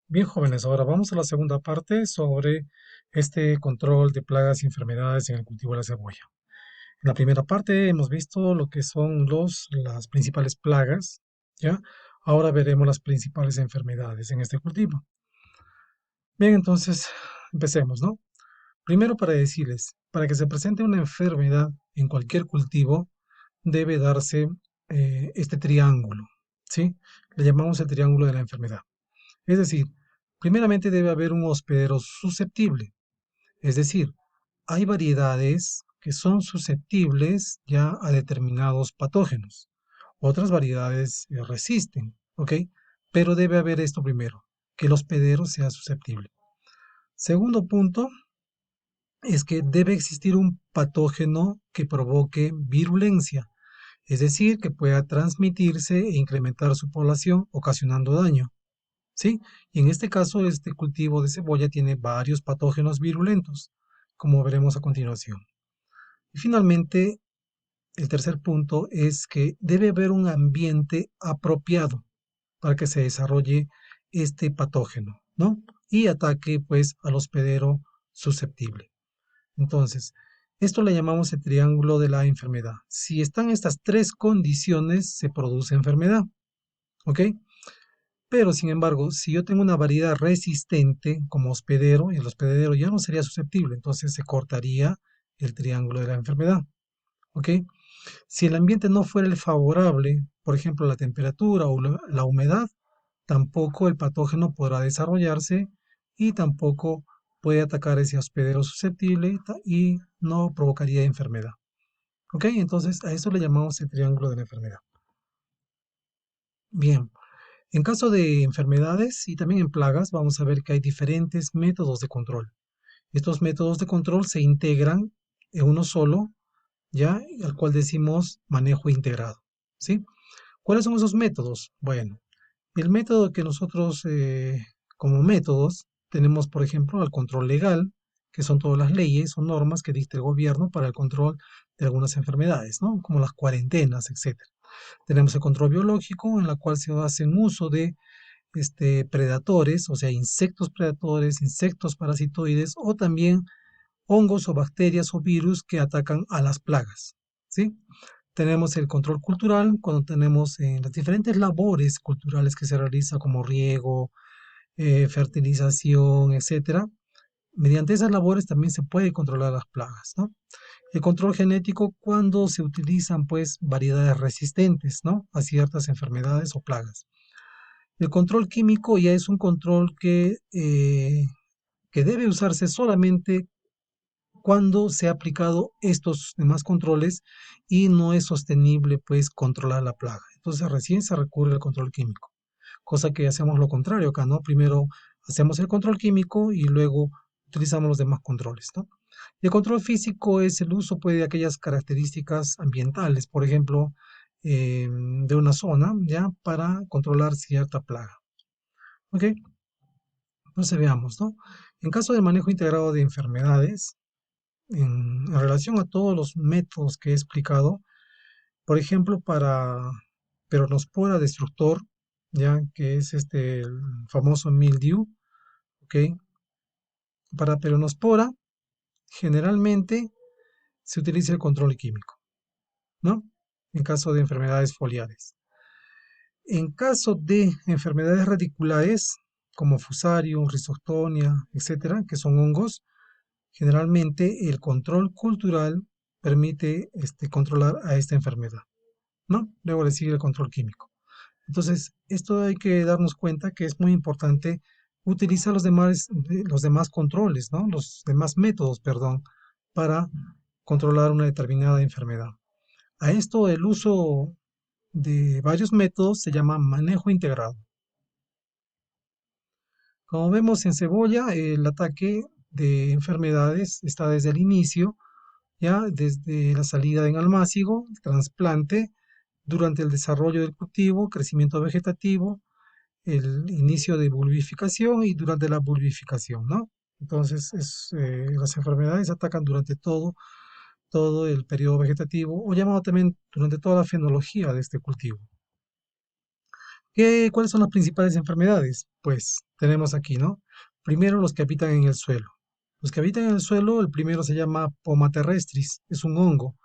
Bien, jóvenes, ahora vamos a la segunda parte sobre este control de plagas y enfermedades en el cultivo de la cebolla. En la primera parte hemos visto lo que son las principales plagas, ¿ya? Ahora veremos las principales enfermedades en este cultivo. Bien, entonces empecemos, ¿no? Primero para decirles, para que se presente una enfermedad en cualquier cultivo, debe darse este triángulo, ¿sí? Le llamamos el triángulo de la enfermedad. Es decir, primeramente debe haber un hospedero susceptible. Es decir, hay variedades que son susceptibles ya a determinados patógenos. Otras variedades resisten, ¿ok? Pero debe haber esto primero, que el hospedero sea susceptible. Segundo punto es que debe existir un patógeno que provoque virulencia, es decir, que pueda transmitirse e incrementar su población ocasionando daño. ¿Sí? Y en este caso, este cultivo de cebolla tiene varios patógenos virulentos, como veremos a continuación. Y finalmente, el tercer punto es que debe haber un ambiente apropiado para que se desarrolle este patógeno, ¿no? Y ataque, pues, al hospedero susceptible. Entonces, esto le llamamos el triángulo de la enfermedad. Si están estas tres condiciones, se produce enfermedad, ¿ok? Pero, sin embargo, si yo tengo una variedad resistente como hospedero, y el hospedero ya no sería susceptible, entonces se cortaría el triángulo de la enfermedad. ¿Ok? Si el ambiente no fuera el favorable, por ejemplo, la temperatura o la humedad, tampoco el patógeno podrá desarrollarse y tampoco puede atacar ese hospedero susceptible y no provocaría enfermedad. ¿Ok? Entonces a eso le llamamos el triángulo de la enfermedad. Bien. En caso de enfermedades y también en plagas, vamos a ver que hay diferentes métodos de control. Estos métodos de control se integran en uno solo, ya, al cual decimos manejo integrado. ¿Sí? ¿Cuáles son esos métodos? Bueno, el método que nosotros como métodos tenemos, por ejemplo, el control legal, que son todas las leyes o normas que dicta el gobierno para el control de algunas enfermedades, ¿no? Como las cuarentenas, etcétera. Tenemos el control biológico, en la cual se hace uso de predatores, o sea, insectos predadores, insectos parasitoides o también hongos o bacterias o virus que atacan a las plagas. ¿Sí? Tenemos el control cultural cuando tenemos las diferentes labores culturales que se realiza como riego, fertilización, etcétera. Mediante esas labores también se puede controlar las plagas, ¿no? El control genético cuando se utilizan pues variedades resistentes, ¿no? A ciertas enfermedades o plagas. El control químico ya es un control que debe usarse solamente cuando se ha aplicado estos demás controles y no es sostenible pues controlar la plaga. Entonces recién se recurre al control químico, cosa que hacemos lo contrario acá, ¿no? Primero hacemos el control químico y luego utilizamos los demás controles, ¿no? El control físico es el uso pues, de aquellas características ambientales, por ejemplo, de una zona, ¿ya? Para controlar cierta plaga. ¿Ok? Entonces veamos, ¿no? En caso de manejo integrado de enfermedades, en relación a todos los métodos que he explicado, por ejemplo, para peronospora destructor, ya que es el famoso mildew, ¿ok? Para peronospora, generalmente se utiliza el control químico, ¿no? En caso de enfermedades foliares. En caso de enfermedades radiculares, como Fusarium, Rhizoctonia, etcétera, que son hongos, generalmente el control cultural permite controlar a esta enfermedad, ¿no? Luego le sigue el control químico. Entonces, esto hay que darnos cuenta que es muy importante utilizar los demás controles, ¿no? Los demás métodos, perdón, para controlar una determinada enfermedad. A esto el uso de varios métodos se llama manejo integrado. Como vemos en cebolla, el ataque de enfermedades está desde el inicio, ya desde la salida en almácigo, el trasplante, durante el desarrollo del cultivo, crecimiento vegetativo, el inicio de bulbificación y durante la bulbificación, ¿no? Entonces, las enfermedades atacan durante todo el periodo vegetativo, o llamado también durante toda la fenología de este cultivo. ¿Cuáles son las principales enfermedades? Pues tenemos aquí, ¿no? Primero los que habitan en el suelo. Los que habitan en el suelo, el primero se llama Poma terrestris, es un hongo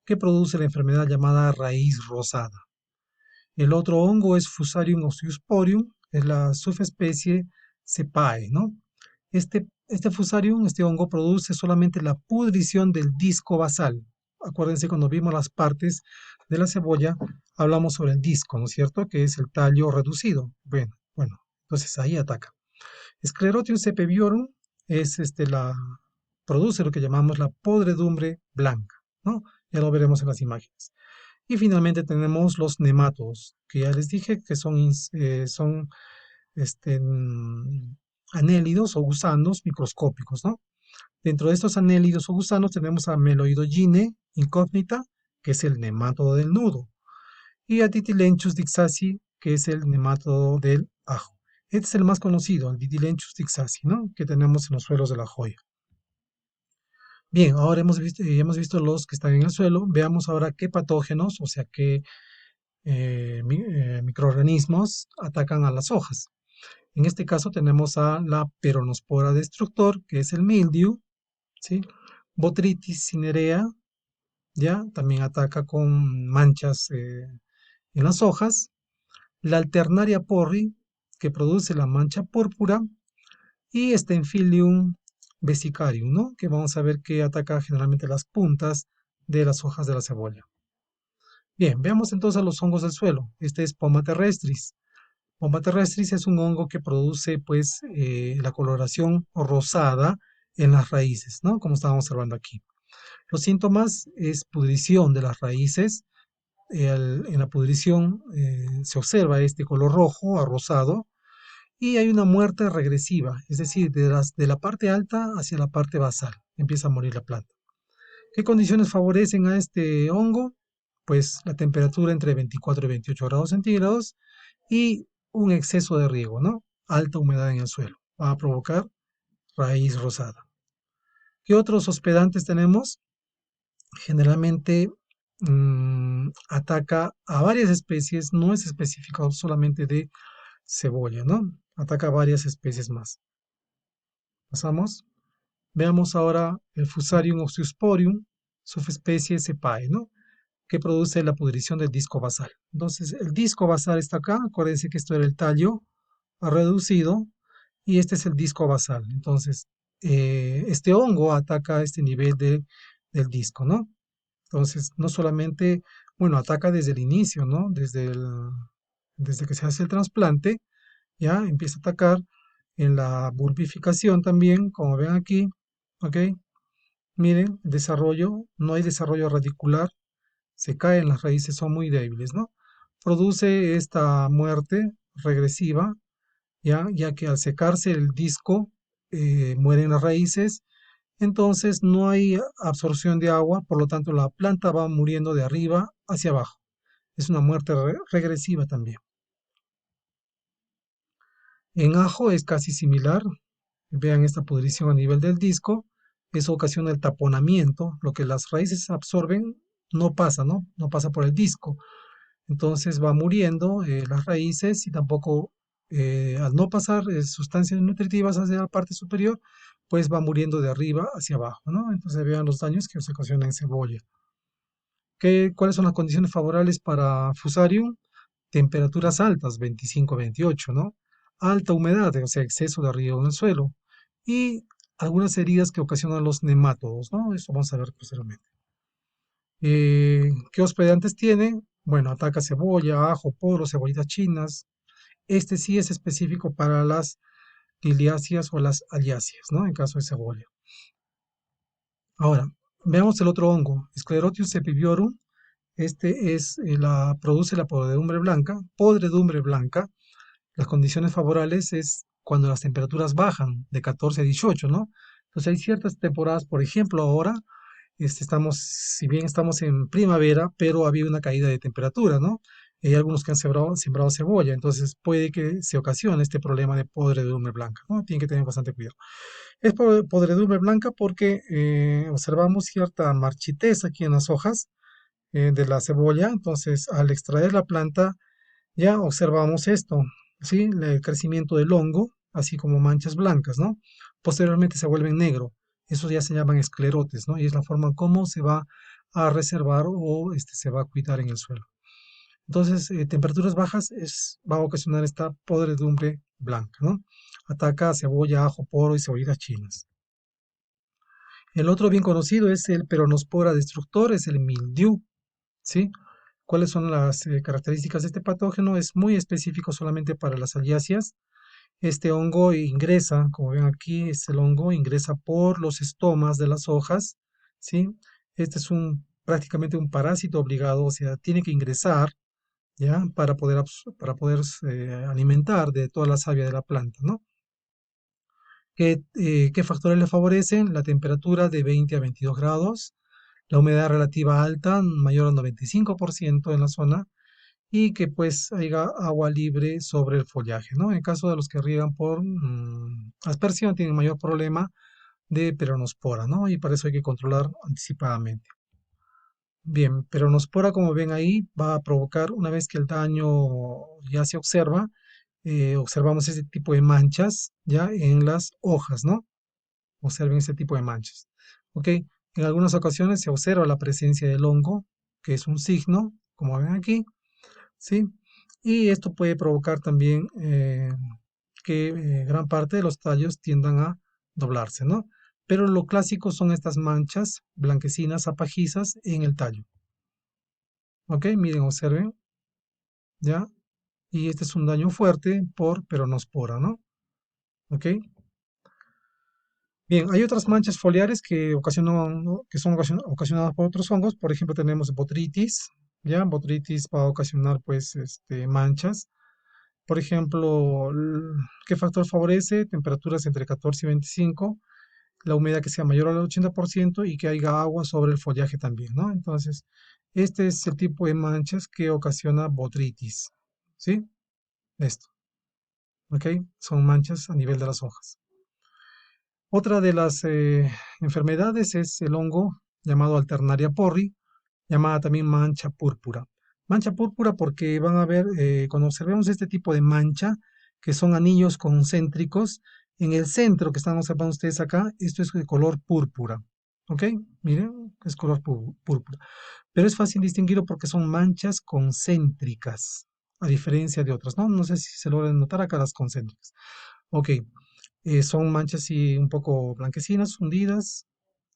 que produce la enfermedad llamada raíz rosada. El otro hongo es Fusarium osteosporium, es la subespecie Cepae, ¿no? Este Fusarium, este hongo, produce solamente la pudrición del disco basal. Acuérdense, cuando vimos las partes de la cebolla, hablamos sobre el disco, ¿no es cierto? Que es el tallo reducido. Bueno, entonces ahí ataca. Sclerotium sepeviorum produce lo que llamamos la podredumbre blanca, ¿no? Ya lo veremos en las imágenes. Y finalmente tenemos los nematodos, que ya les dije que son anélidos o gusanos microscópicos, ¿no? Dentro de estos anélidos o gusanos tenemos a Meloidogine incógnita, que es el nematodo del nudo, y a Ditilenchus dixasi, que es el nematodo del ajo. Este es el más conocido, el Ditilenchus dixasi, ¿no? Que tenemos en los suelos de la joya. Bien, ahora hemos visto los que están en el suelo. Veamos ahora qué patógenos, o sea, qué microorganismos atacan a las hojas. En este caso tenemos a la peronospora destructor, que es el mildew, ¿sí? Botrytis cinerea, ¿ya? También ataca con manchas en las hojas. La alternaria porri, que produce la mancha púrpura. Y Stenphilium vesicarium, ¿no? Que vamos a ver que ataca generalmente las puntas de las hojas de la cebolla. Bien, veamos entonces los hongos del suelo. Este es Poma terrestris. Poma terrestris es un hongo que produce pues la coloración rosada en las raíces, ¿no? Como estábamos observando aquí. Los síntomas es pudrición de las raíces. En la pudrición se observa este color rojo a rosado y hay una muerte regresiva, es decir, de la parte alta hacia la parte basal. Empieza a morir la planta. ¿Qué condiciones favorecen a este hongo? Pues la temperatura entre 24 y 28 grados centígrados y un exceso de riego, ¿no? Alta humedad en el suelo. Va a provocar raíz rosada. ¿Qué otros hospedantes tenemos? Generalmente ataca a varias especies, no es específico solamente de cebolla, ¿no? Ataca a varias especies más. Pasamos. Veamos ahora el Fusarium osteosporium, subespecie Cepae, ¿no? Que produce la pudrición del disco basal. Entonces, el disco basal está acá. Acuérdense que esto era el tallo reducido y este es el disco basal. Entonces, este hongo ataca este nivel del disco, ¿no? Entonces, no solamente, bueno, ataca desde el inicio, ¿no? Desde que se hace el trasplante, ya empieza a atacar en la bulbificación también, como ven aquí, ¿ok? Miren, desarrollo, no hay desarrollo radicular, se caen, las raíces son muy débiles, ¿no? Produce esta muerte regresiva, ya que al secarse el disco mueren las raíces, entonces no hay absorción de agua, por lo tanto la planta va muriendo de arriba hacia abajo. Es una muerte regresiva también. En ajo es casi similar. Vean esta pudrición a nivel del disco. Eso ocasiona el taponamiento. Lo que las raíces absorben no pasa, ¿no? No pasa por el disco. Entonces va muriendo las raíces y tampoco, al no pasar sustancias nutritivas hacia la parte superior, pues va muriendo de arriba hacia abajo, ¿no? Entonces vean los daños que se ocasionan en cebolla. ¿Cuáles son las condiciones favorables para Fusarium? Temperaturas altas, 25 a 28, ¿no? Alta humedad, o sea, exceso de riego en el suelo. Y algunas heridas que ocasionan los nemátodos, ¿no? Eso vamos a ver posteriormente. ¿Qué hospedantes tiene? Bueno, ataca cebolla, ajo, poro, cebollitas chinas. Este sí es específico para las liliáceas o las aliáceas, ¿no? En caso de cebolla. Ahora, veamos el otro hongo, Sclerotius epiviorum. Produce la podredumbre blanca. Las condiciones favorables es cuando las temperaturas bajan de 14 a 18, ¿no? Entonces hay ciertas temporadas, por ejemplo, ahora si bien estamos en primavera, pero ha habido una caída de temperatura, ¿no? Hay algunos que han sembrado cebolla, entonces puede que se ocasione este problema de podredumbre blanca, ¿no? Tienen que tener bastante cuidado. Es podredumbre blanca porque observamos cierta marchitez aquí en las hojas de la cebolla, entonces al extraer la planta Ya observamos esto, ¿sí? El crecimiento del hongo, así como manchas blancas, ¿no? Posteriormente se vuelven negro. Esos ya se llaman esclerotes, ¿no? Y es la forma como se va a reservar o se va a cuidar en el suelo. Entonces, temperaturas bajas va a ocasionar esta podredumbre blanca, ¿no? Ataca a cebolla, ajo, poro y cebollitas chinas. El otro bien conocido es el peronospora destructor, es el mildiu, ¿sí? ¿Cuáles son las características de este patógeno? Es muy específico solamente para las aliáceas. Este hongo ingresa, como ven aquí, el hongo ingresa por los estomas de las hojas, ¿sí? Este es prácticamente un parásito obligado, o sea, tiene que ingresar, ¿ya? Para poder alimentar de toda la savia de la planta, ¿no? ¿Qué factores le favorecen? La temperatura de 20 a 22 grados, la humedad relativa alta, mayor al 95% en la zona, y que pues haya agua libre sobre el follaje, ¿no? En caso de los que riegan por aspersión, tienen mayor problema de peronospora, ¿no? Y para eso hay que controlar anticipadamente. Bien, peronospora, como ven ahí, va a provocar, una vez que el daño ya se observa, observamos este tipo de manchas ya en las hojas, ¿no? Observen este tipo de manchas. ¿Ok? En algunas ocasiones se observa la presencia del hongo, que es un signo, como ven aquí, ¿sí? Y esto puede provocar también que gran parte de los tallos tiendan a doblarse, ¿no? Pero lo clásico son estas manchas blanquecinas, apajizas en el tallo. ¿Ok? Miren, observen, ¿ya? Y este es un daño fuerte por peronospora, ¿no? ¿Ok? Bien, hay otras manchas foliares que ocasionan, ¿no? que son ocasionadas por otros hongos. Por ejemplo, tenemos botritis, ¿ya? Botritis va a ocasionar, pues, manchas. Por ejemplo, ¿qué factor favorece? Temperaturas entre 14 y 25, la humedad que sea mayor al 80% y que haya agua sobre el follaje también, ¿no? Entonces, este es el tipo de manchas que ocasiona botritis, ¿sí? Esto, ¿ok? Son manchas a nivel de las hojas. Otra de las enfermedades es el hongo llamado Alternaria porri, llamada también mancha púrpura. Mancha púrpura porque van a ver, cuando observemos este tipo de mancha, que son anillos concéntricos, en el centro que están observando ustedes acá, esto es de color púrpura. ¿Ok? Miren, es color púrpura. Pero es fácil distinguirlo porque son manchas concéntricas, a diferencia de otras, ¿no? No sé si se logran notar acá las concéntricas. Ok, son manchas así un poco blanquecinas, hundidas,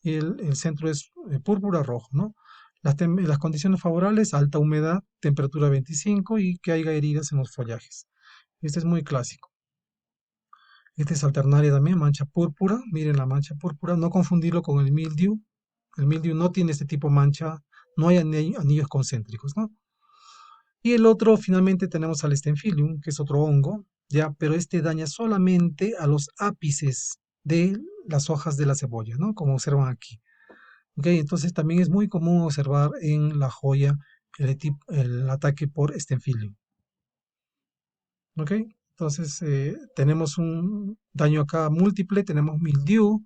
y el centro es púrpura rojo, ¿no? Las condiciones favorables, alta humedad, temperatura 25 y que haya heridas en los follajes. Este es muy clásico. Este es alternaria también, mancha púrpura. Miren la mancha púrpura, no confundirlo con el mildew. El mildew no tiene este tipo de mancha, no hay anillos concéntricos, ¿no? Y el otro, finalmente, tenemos al Stenphilium, que es otro hongo, ya, pero este daña solamente a los ápices de las hojas de la cebolla, ¿no? Como observan aquí. Ok, entonces también es muy común observar en la joya el ataque por Stenphilium. Ok, entonces tenemos un daño acá múltiple, tenemos mildew,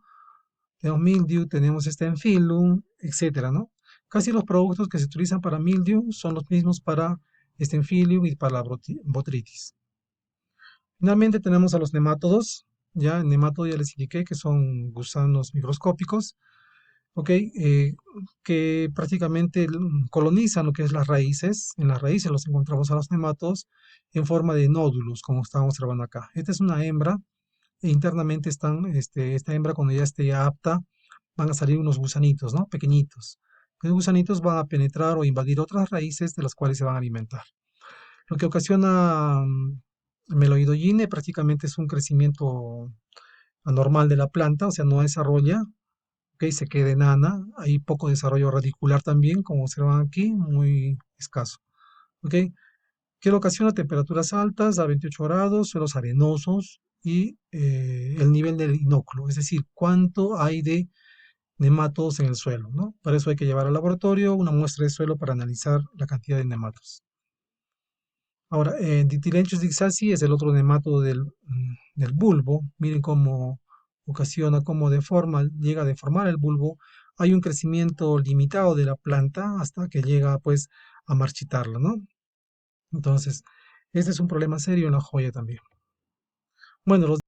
tenemos Stenphilium, etcétera, ¿no? Casi los productos que se utilizan para mildew son los mismos para Stenphilium y para la botritis. Finalmente tenemos a los nemátodos, ya nemátodos ya les indiqué que son gusanos microscópicos, ¿ok? Que prácticamente colonizan lo que es las raíces. En las raíces los encontramos a los nemátodos en forma de nódulos, como estamos observando acá. Esta es una hembra e internamente esta hembra cuando ya esté apta, van a salir unos gusanitos, ¿no? Pequeñitos. Los gusanitos van a penetrar o invadir otras raíces de las cuales se van a alimentar. Lo que ocasiona meloidogyne prácticamente es un crecimiento anormal de la planta, o sea, no desarrolla, ¿ok? Se queda enana, hay poco desarrollo radicular también, como observan aquí, muy escaso, ¿ok? Que lo ocasiona temperaturas altas a 28 grados, suelos arenosos y el nivel del inóculo, es decir, cuánto hay de nematodos en el suelo, ¿no? Para eso hay que llevar al laboratorio una muestra de suelo para analizar la cantidad de nematodos. Ahora, Ditilenchus dixasi es el otro nemátodo del bulbo. Miren cómo ocasiona, cómo deforma, llega a deformar el bulbo. Hay un crecimiento limitado de la planta hasta que llega pues a marchitarla, ¿no? Entonces, Este es un problema serio en la joya también. Bueno, los